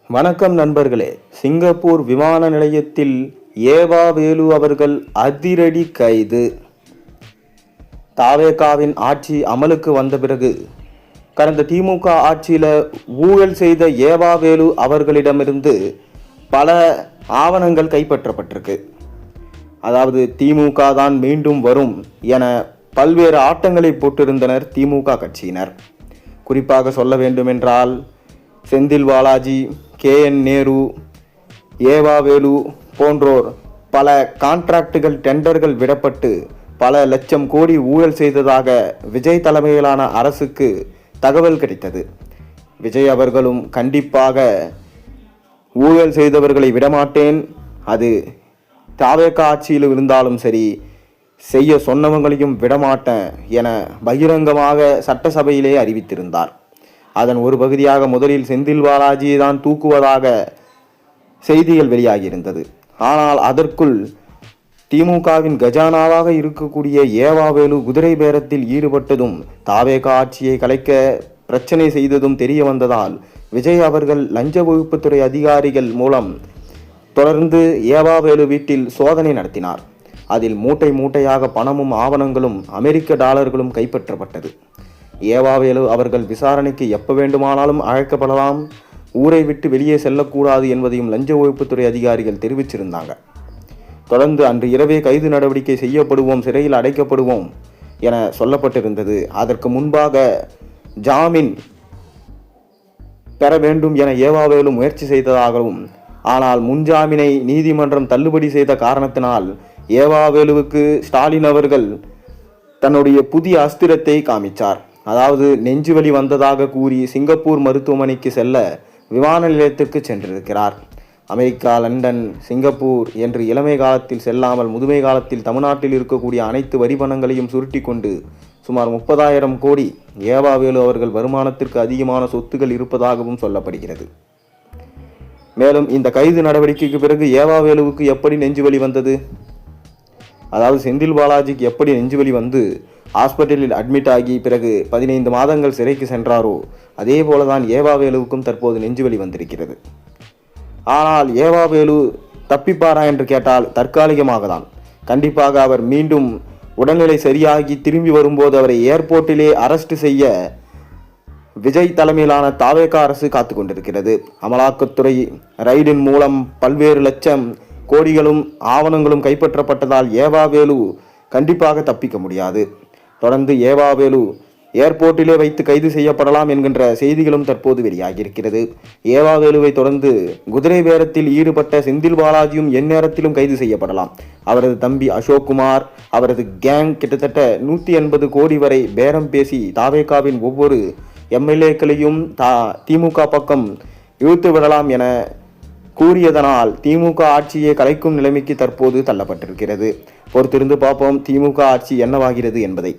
வணக்கம் நண்பர்களே. சிங்கப்பூர் விமான நிலையத்தில் ஏவா வேலு அவர்கள் அதிரடி கைது. தாவேகாவின் ஆட்சி அமலுக்கு வந்த பிறகு கடந்த திமுக ஆட்சியில் ஊழல் செய்த ஏவா வேலு அவர்களிடமிருந்து பல ஆவணங்கள் கைப்பற்றப்பட்டிருக்கு. அதாவது திமுக தான் மீண்டும் வரும் என பல்வேறு ஆட்டங்களை போட்டிருந்தனர் திமுக கட்சியினர். குறிப்பாக சொல்ல வேண்டுமென்றால் செந்தில் பாலாஜி, KN நேரு, ஏவா வேலு போன்றோர் பல கான்ட்ராக்டுகள் டெண்டர்கள் விடப்பட்டு பல லட்சம் கோடி ஊழல் செய்ததாக விஜய் தலைமையிலான அரசுக்கு தகவல் கிடைத்தது. விஜய் அவர்களும் கண்டிப்பாக ஊழல் செய்தவர்களை விடமாட்டேன், அது தாவேகா ஆட்சியில் இருந்தாலும் சரி, செய்ய சொன்னவங்களையும் விடமாட்டேன் என பகிரங்கமாக சட்டசபையிலே அறிவித்திருந்தார். அதன் ஒரு பகுதியாக முதலில் செந்தில் பாலாஜியை தான் தூக்குவதாக செய்திகள் வெளியாகியிருந்தது. ஆனால் அதற்குள் திமுகவின் கஜானாவாக இருக்கக்கூடிய ஏவா வேலு குதிரை பேரத்தில் ஈடுபட்டதும் தாவேகா ஆட்சியை கலைக்க பிரச்சனை செய்ததும் தெரிய வந்ததால் விஜய் அவர்கள் லஞ்ச ஒழிப்புத்துறை அதிகாரிகள் மூலம் தொடர்ந்து ஏவா வேலு வீட்டில் சோதனை நடத்தினார். அதில் மூட்டை மூட்டையாக பணமும் ஆவணங்களும் அமெரிக்க டாலர்களும் கைப்பற்றப்பட்டது. ஏவா வேலு அவர்கள் விசாரணைக்கு எப்போ வேண்டுமானாலும் அழைக்கப்படலாம், ஊரை விட்டு வெளியே செல்லக்கூடாது என்பதையும் லஞ்ச ஒழிப்புத்துறை அதிகாரிகள் தெரிவிச்சிருந்தாங்க. தொடர்ந்து அன்று இரவே கைது நடவடிக்கை செய்யப்படுவோம், சிறையில் அடைக்கப்படுவோம் என சொல்லப்பட்டிருந்தது. அதற்கு முன்பாக ஜாமீன் பெற வேண்டும் என ஏவா வேலு முயற்சி செய்ததாகவும், ஆனால் முன்ஜாமீனை நீதிமன்றம் தள்ளுபடி செய்த காரணத்தினால் ஏவா வேலுவுக்கு ஸ்டாலின் அவர்கள் தன்னுடைய புதிய அஸ்திரத்தை காமிச்சார். அதாவது நெஞ்சுவலி வந்ததாக கூறி சிங்கப்பூர் மருத்துவமனைக்கு செல்ல விமான நிலையத்திற்கு சென்றிருக்கிறார். அமெரிக்கா, லண்டன், சிங்கப்பூர் என்று இளமை காலத்தில் செல்லாமல் முதுமை காலத்தில் தமிழ்நாட்டில் இருக்கக்கூடிய அனைத்து வரி பணங்களையும் சுருட்டி கொண்டு சுமார் 30,000 கோடி ஏவா வேலு அவர்கள் வருமானத்திற்கு அதிகமான சொத்துகள் இருப்பதாகவும் சொல்லப்படுகிறது. மேலும் இந்த கைது நடவடிக்கைக்கு பிறகு ஏவா வேலுவுக்கு எப்படி நெஞ்சுவலி வந்தது, அதாவது செந்தில் பாலாஜிக்கு எப்படி நெஞ்சுவலி வந்து ஹாஸ்பிட்டலில் அட்மிட் ஆகி பிறகு 15 மாதங்கள் சிறைக்கு சென்றாரோ அதே போலதான் ஏவா வேலுவுக்கும் தற்போது நெஞ்சுவலி வந்திருக்கிறது. ஆனால் ஏவா வேலு தப்பிப்பாரா என்று கேட்டால் தற்காலிகமாக தான். கண்டிப்பாக அவர் மீண்டும் உடல்நிலை சரியாகி திரும்பி வரும்போது அவரை ஏர்போர்ட்டிலே அரெஸ்ட் செய்ய விஜய் தலைமையிலான தாவேகா அரசு காத்து கொண்டிருக்கிறது. அமலாக்கத்துறை ரைடின் மூலம் பல்வேறு லட்சம் கோடிகளும் ஆவணங்களும் கைப்பற்றப்பட்டதால் ஏவா வேலு கண்டிப்பாக தப்பிக்க முடியாது. தொடர்ந்து ஏவா வேலு ஏர்போர்ட்டிலே வைத்து கைது செய்யப்படலாம் என்கின்ற செய்திகளும் தற்போது வெளியாகியிருக்கிறது. ஏவா வேலுவை தொடர்ந்து குதிரை பேரத்தில் ஈடுபட்ட செந்தில் பாலாஜியும் எந்நேரத்திலும் கைது செய்யப்படலாம். அவரது தம்பி அசோக்குமார், அவரது கேங் கிட்டத்தட்ட 180 கோடி வரை பேரம் பேசி தாவேகாவின் ஒவ்வொரு MLAக்களையும் திமுக பக்கம் இழுத்து விடலாம் என கூறியதனால் திமுக ஆட்சியை கலைக்கும் நிலைமைக்கு தற்போது தள்ளப்பட்டிருக்கிறது. பொறுத்திருந்து பார்ப்போம் திமுக ஆட்சி என்னவாகிறது என்பதை.